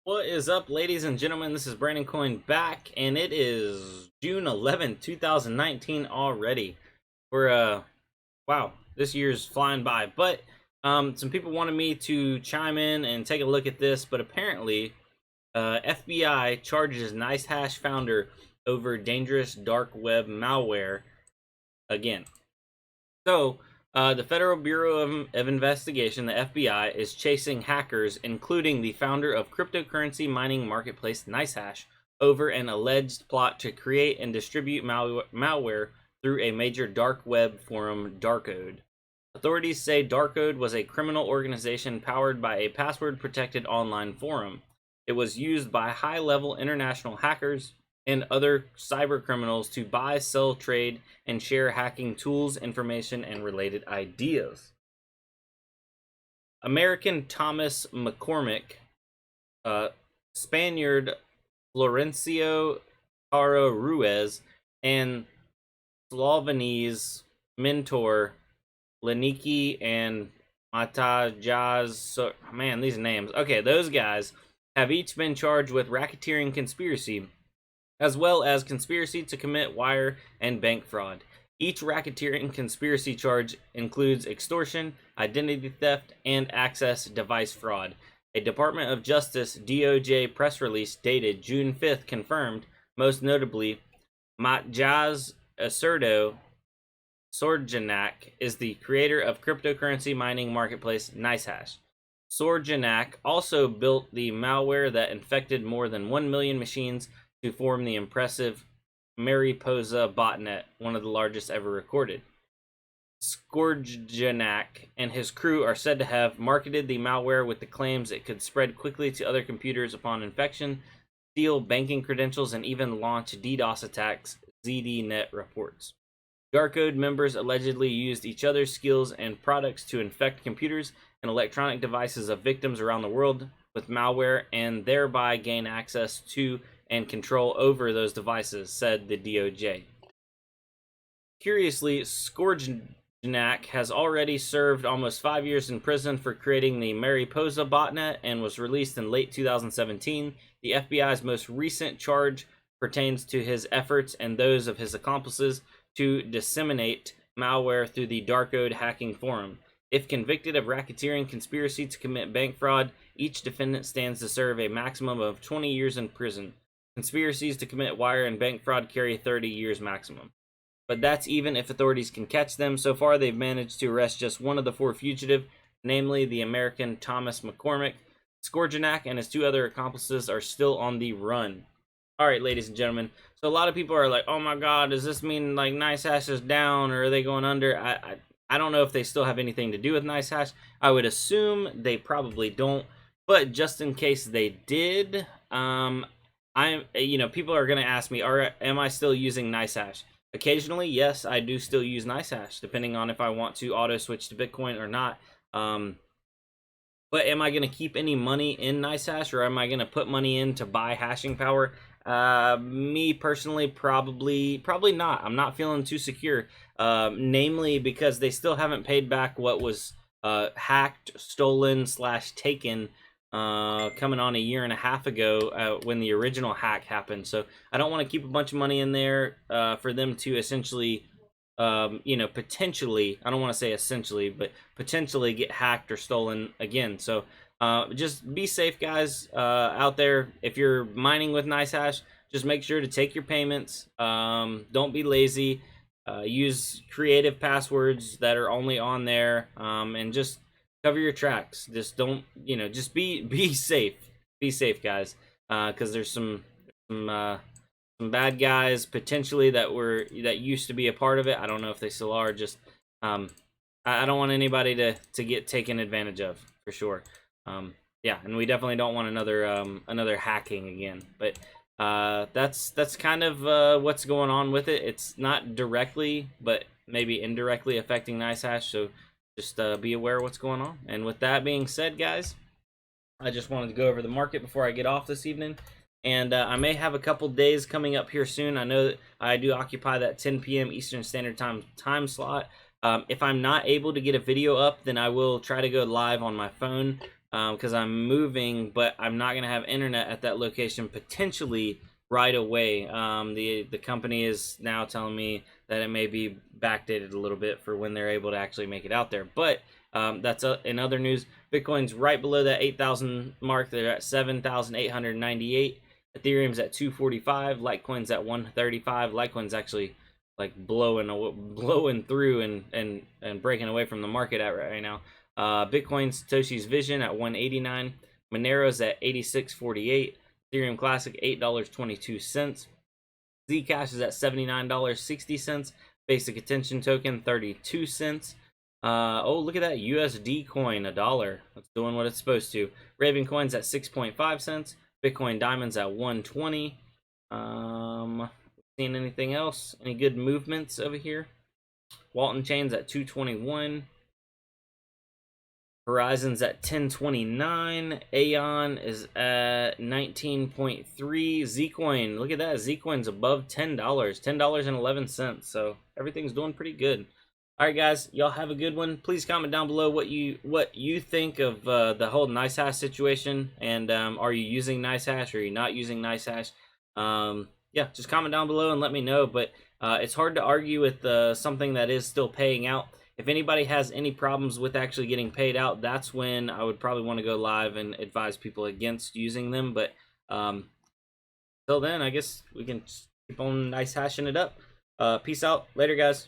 What is up, ladies and gentlemen? This is Brandoncoin back, and it is June 11th, 2019 already. We're, wow, this year's flying by. But some people wanted me to chime in and take a look at this, but apparently FBI charges NiceHash founder over dangerous dark web malware again. So, the Federal Bureau of Investigation, the FBI, is chasing hackers, including the founder of cryptocurrency mining marketplace NiceHash, over an alleged plot to create and distribute malware through a major dark web forum, Darkode. Authorities say Darkode was a criminal organization powered by a password-protected online forum. It was used by high-level international hackers and other cyber criminals to buy, sell, trade, and share hacking tools, information, and related ideas. American Thomas McCormick, Spaniard Florencio Caro Ruiz, and Slovenese mentor Leniki and Matajaz. Man, these names. Okay, those guys have each been charged with racketeering conspiracy, as well as conspiracy to commit wire and bank fraud. Each racketeering conspiracy charge includes extortion, identity theft, and access device fraud. A Department of Justice DOJ press release dated June 5th confirmed, most notably, Matjaz Acerdo Sorjanak is the creator of cryptocurrency mining marketplace NiceHash. Sorjanak also built the malware that infected more than 1 million machines to form the impressive Mariposa botnet, one of the largest ever recorded. Sorjanak and his crew are said to have marketed the malware with the claims it could spread quickly to other computers upon infection, steal banking credentials, and even launch DDoS attacks, ZDNet reports. Darkode members allegedly used each other's skills and products to infect computers and electronic devices of victims around the world with malware and thereby gain access to and control over those devices, said the DOJ. Curiously, Sorjanak has already served almost 5 years in prison for creating the Mariposa botnet and was released in late 2017. The FBI's most recent charge pertains to his efforts and those of his accomplices to disseminate malware through the Darkode hacking forum. If convicted of racketeering conspiracy to commit bank fraud, each defendant stands to serve a maximum of 20 years in prison. Conspiracies to commit wire and bank fraud carry 30 years maximum. But that's even if authorities can catch them. So far, they've managed to arrest just one of the 4 fugitives, namely the American Thomas McCormick. Sorjanak and his 2 other accomplices are still on the run. All right, ladies and gentlemen. So a lot of people are like, oh my God, does this mean like NiceHash is down or are they going under? I don't know if they still have anything to do with NiceHash. I would assume they probably don't. But just in case they did, people are going to ask me, am I still using NiceHash? Occasionally, yes, I do still use NiceHash, depending on if I want to auto switch to Bitcoin or not. But am I going to keep any money in NiceHash, or am I going to put money in to buy hashing power? Me personally, probably not. I'm not feeling too secure, namely because they still haven't paid back what was hacked, stolen / taken coming on a year and a half ago when the original hack happened. So I don't want to keep a bunch of money in there for them to essentially, potentially, I don't want to say essentially, but potentially get hacked or stolen again. So just be safe, guys, out there. If you're mining with NiceHash, just make sure to take your payments. Don't be lazy. Use creative passwords that are only on there, and just cover your tracks. Just don't, just be safe. Be safe, guys, because there's some bad guys potentially that used to be a part of it. I don't know if they still are. Just I don't want anybody to get taken advantage of, for sure. Yeah, and we definitely don't want another hacking again. But that's kind of what's going on with it. It's not directly, but maybe indirectly affecting NiceHash. So just be aware of what's going on. And with that being said, guys, I just wanted to go over the market before I get off this evening. And I may have a couple days coming up here soon. I know that I do occupy that 10 p.m. Eastern Standard Time slot. If I'm not able to get a video up, then I will try to go live on my phone because I'm moving, but I'm not going to have internet at that location potentially right away. The company is now telling me that it may be backdated a little bit for when they're able to actually make it out there. But that's in other news. Bitcoin's right below that 8,000 mark. They're at 7,898. Ethereum's at 245. Litecoin's at 135. Litecoin's actually like blowing through and breaking away from the market at right now. Bitcoin Satoshi's Vision at 189. Monero's at 86.48. Ethereum Classic $8.22. Zcash is at $79.60. Basic Attention Token 32 cents. Oh, look at that USD coin, $1. It's doing what it's supposed to. Raven Coin's at 6.5 cents. Bitcoin Diamonds at 120. Seeing anything else? Any good movements over here? Walton Chain's at 221. Horizon's at 1029. Aeon is at 19.3. Zcoin, look at that. Zcoin's above $10. $10.11. So everything's doing pretty good. All right, guys, y'all have a good one. Please comment down below what you think of the whole NiceHash situation, and are you using NiceHash or are you not using NiceHash? Yeah, just comment down below and let me know. But it's hard to argue with something that is still paying out. If anybody has any problems with actually getting paid out, that's when I would probably want to go live and advise people against using them. But till then, I guess we can keep on NiceHashing it up. Peace out. Later, guys.